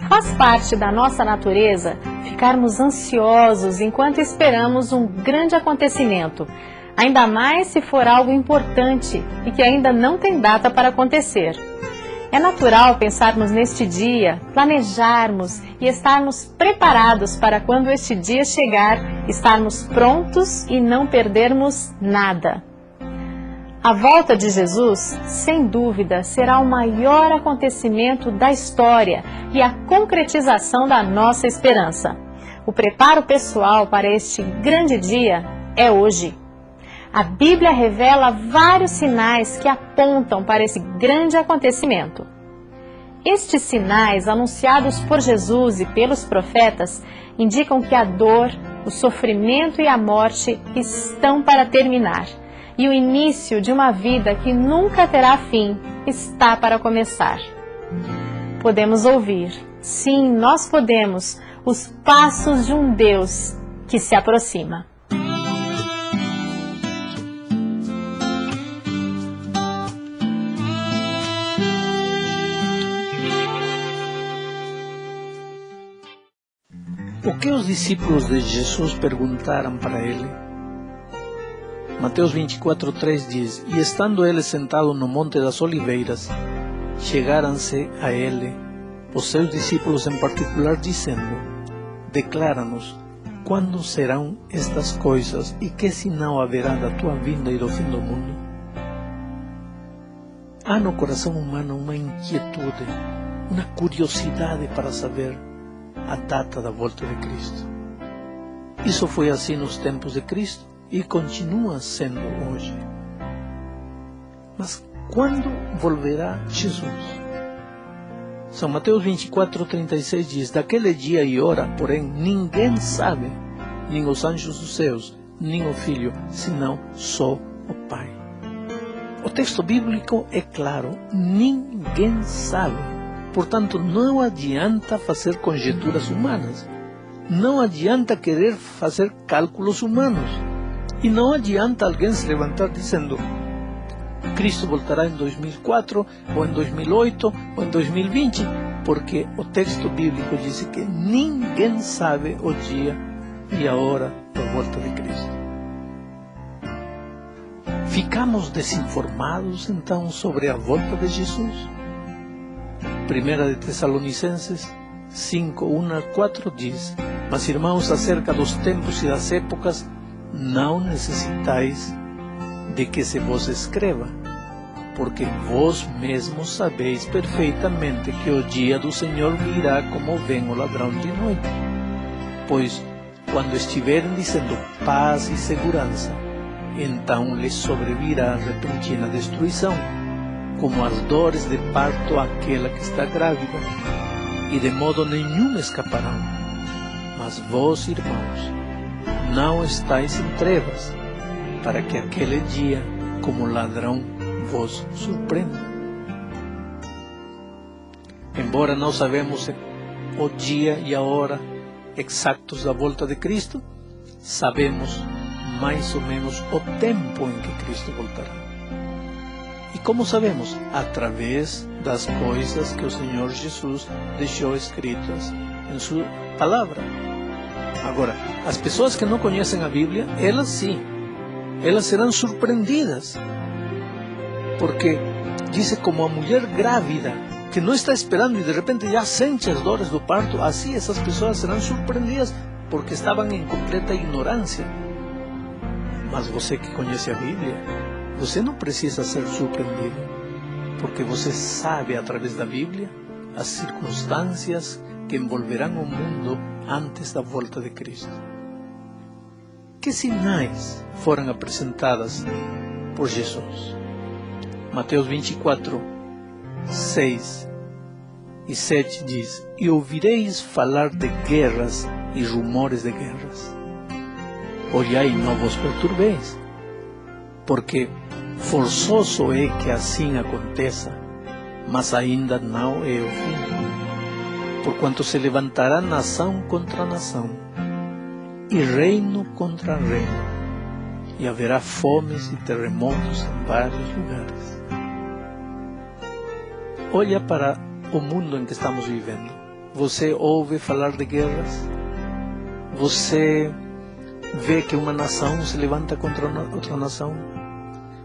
Faz parte da nossa natureza ficarmos ansiosos enquanto esperamos um grande acontecimento, ainda mais se for algo importante e que ainda não tem data para acontecer. É natural pensarmos neste dia, planejarmos e estarmos preparados para quando este dia chegar, estarmos prontos e não perdermos nada. A volta de Jesus, sem dúvida, será o maior acontecimento da história e a concretização da nossa esperança. O preparo pessoal para este grande dia é hoje. A Bíblia revela vários sinais que apontam para esse grande acontecimento. Estes sinais, anunciados por Jesus e pelos profetas, indicam que a dor, o sofrimento e a morte estão para terminar. E o início de uma vida que nunca terá fim está para começar. Podemos ouvir, sim, nós podemos, os passos de um Deus que se aproxima. O que os discípulos de Jesus perguntaram para ele? Mateus 24:3 diz: E estando ele sentado no Monte das Oliveiras, chegaram-se a ele os seus discípulos em particular, dizendo: Declara-nos, quando serão estas coisas e que sinal haverá da tua vinda e do fim do mundo? Há no coração humano uma inquietude, uma curiosidade para saber a data da volta de Cristo. Isso foi assim nos tempos de Cristo e continua sendo hoje. Mas quando volverá Jesus? São Mateus 24:36 diz: Daquele dia e hora, porém, ninguém sabe, nem os anjos dos céus, nem o Filho, senão só o Pai. O texto bíblico é claro, ninguém sabe. Portanto, não adianta fazer conjecturas humanas. Não adianta querer fazer cálculos humanos. E não adianta alguém se levantar dizendo: Cristo voltará em 2004, ou em 2008, ou em 2020, porque o texto bíblico diz que ninguém sabe o dia e a hora da volta de Cristo. Ficamos desinformados então sobre a volta de Jesus? 1 de Tessalonicenses 5, 1-4 diz: Mas irmãos, acerca dos tempos e das épocas, não necessitais de que se vos escreva, porque vós mesmos sabeis perfeitamente que o dia do Senhor virá como vem o ladrão de noite. Pois, quando estiverem dizendo paz e segurança, então lhes sobrevirá repentina destruição, como as dores de parto àquela que está grávida, e de modo nenhum escaparão. Mas vós, irmãos, não estáis em trevas, para que aquele dia, como ladrão, vos surpreenda. Embora não sabemos o dia e a hora exatos da volta de Cristo, sabemos mais ou menos o tempo em que Cristo voltará. E como sabemos? Através das coisas que o Senhor Jesus deixou escritas em sua palavra. Agora, as pessoas que não conhecem a Bíblia, elas sim, elas serão surpreendidas. Porque diz como a mulher grávida, que não está esperando e de repente já sente as dores do parto, assim essas pessoas serão surpreendidas porque estavam em completa ignorância. Mas você que conhece a Bíblia, você não precisa ser surpreendido, porque você sabe através da Bíblia as circunstâncias que envolverão o mundo antes da volta de Cristo. Que sinais foram apresentadas por Jesus? Mateus 24, 6 e 7 diz: E ouvireis falar de guerras e rumores de guerras. Olhai, não vos perturbeis, porque forçoso é que assim aconteça, mas ainda não é o fim. Porquanto se levantará nação contra nação, e reino contra reino, e haverá fomes e terremotos em vários lugares. Olha para o mundo em que estamos vivendo. você ouve falar de guerras, você vê que uma nação se levanta contra outra nação,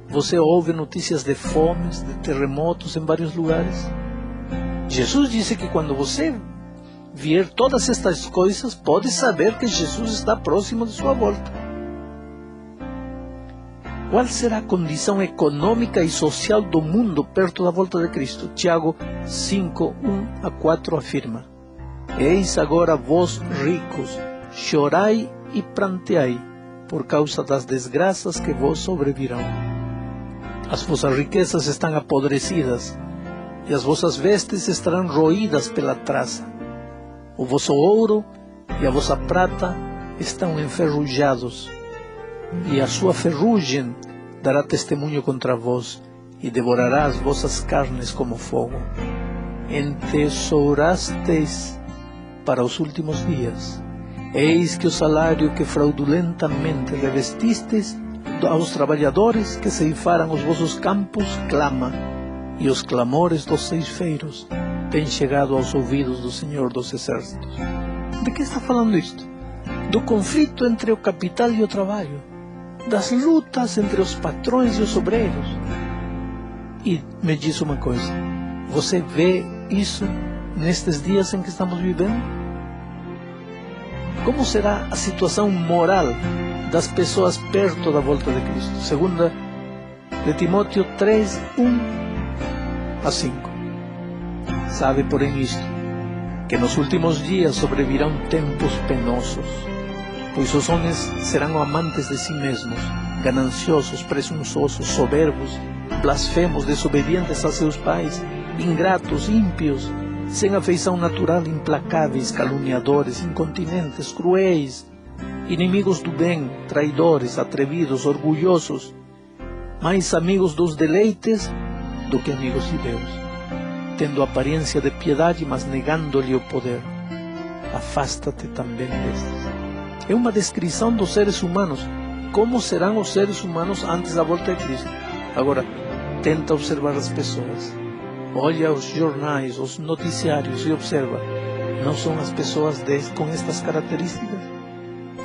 você ouve notícias de fomes, de terremotos em vários lugares. Jesus disse que quando você ver todas estas coisas, pode saber que Jesus está próximo de sua volta. Qual será a condição econômica e social do mundo perto da volta de Cristo? Tiago 5, 1-4 afirma: Eis agora vós ricos, chorai e pranteai, por causa das desgraças que vos sobrevirão. As vossas riquezas estão apodrecidas, e as vossas vestes estarão roídas pela traça. O vosso ouro e a vossa prata estão enferrujados, e a sua ferrugem dará testemunho contra vós, e devorará as vossas carnes como fogo. Entesourastes para os últimos dias. Eis que o salário que fraudulentamente revestistes aos trabalhadores que ceifaram os vossos campos clama, e os clamores dos ceifeiros têm chegado aos ouvidos do Senhor dos Exércitos. De que está falando isto? Do conflito entre o capital e o trabalho, das lutas entre os patrões e os obreiros. E me diz uma coisa, você vê isso nestes dias em que estamos vivendo? Como será a situação moral das pessoas perto da volta de Cristo? 2 de Timóteo 3, 1-5. Sabe, porém, isto, que nos últimos dias sobrevirão tempos penosos, pois os homens serão amantes de si mesmos, gananciosos, presunçosos, soberbos, blasfemos, desobedientes a seus pais, ingratos, ímpios, sem afeição natural, implacáveis, caluniadores, incontinentes, cruéis, inimigos do bem, traidores, atrevidos, orgulhosos, mais amigos dos deleites do que amigos de Deus, tendo aparência de piedade, mas negando-lhe o poder. Afasta-te também destes. É uma descrição dos seres humanos. Como serão os seres humanos antes da volta de Cristo? Agora, tenta observar as pessoas. Olha os jornais, os noticiários e observa. Não são as pessoas com estas características?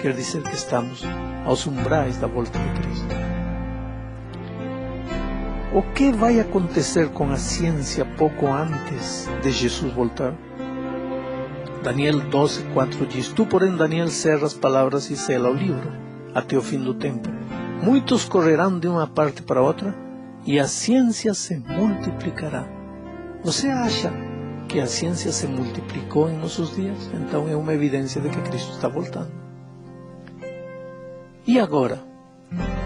Quer dizer que estamos aos umbrais da volta de Cristo. O que vai acontecer com a ciência pouco antes de Jesus voltar? Daniel 12:4 diz: Tu, porém, Daniel, cerra as palavras e sela o livro, até o fim do tempo. Muitos correrão de uma parte para outra, e a ciência se multiplicará. Você acha que a ciência se multiplicou em nossos dias? Então é uma evidência de que Cristo está voltando. E agora,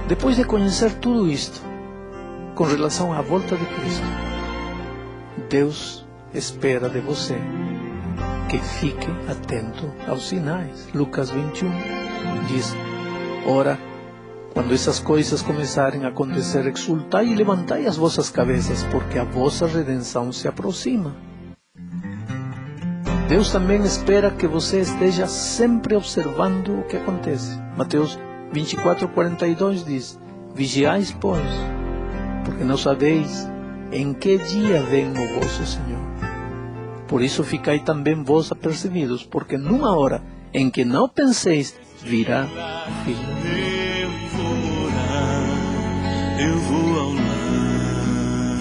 depois de conhecer tudo isto, com relação à volta de Cristo, Deus espera de você que fique atento aos sinais. Lucas 21 diz: Ora, quando essas coisas começarem a acontecer, exultai e levantai as vossas cabeças, porque a vossa redenção se aproxima. Deus também espera que você esteja sempre observando o que acontece. Mateus 24:42 diz: Vigiais, pois, porque não sabeis em que dia vem o vosso Senhor. Por isso ficai também vós apercebidos, porque numa hora em que não penseis, virá o Filho. Eu vou ao lar,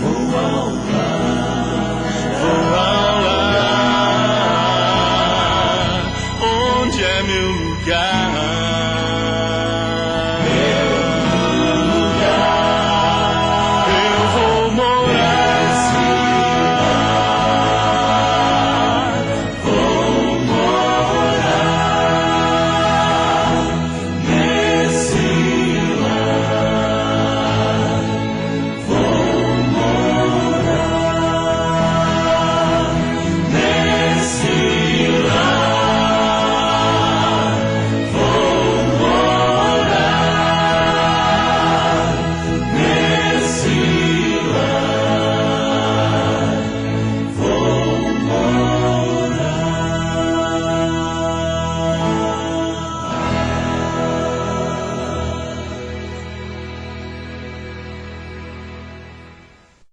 vou ao lar, vou ao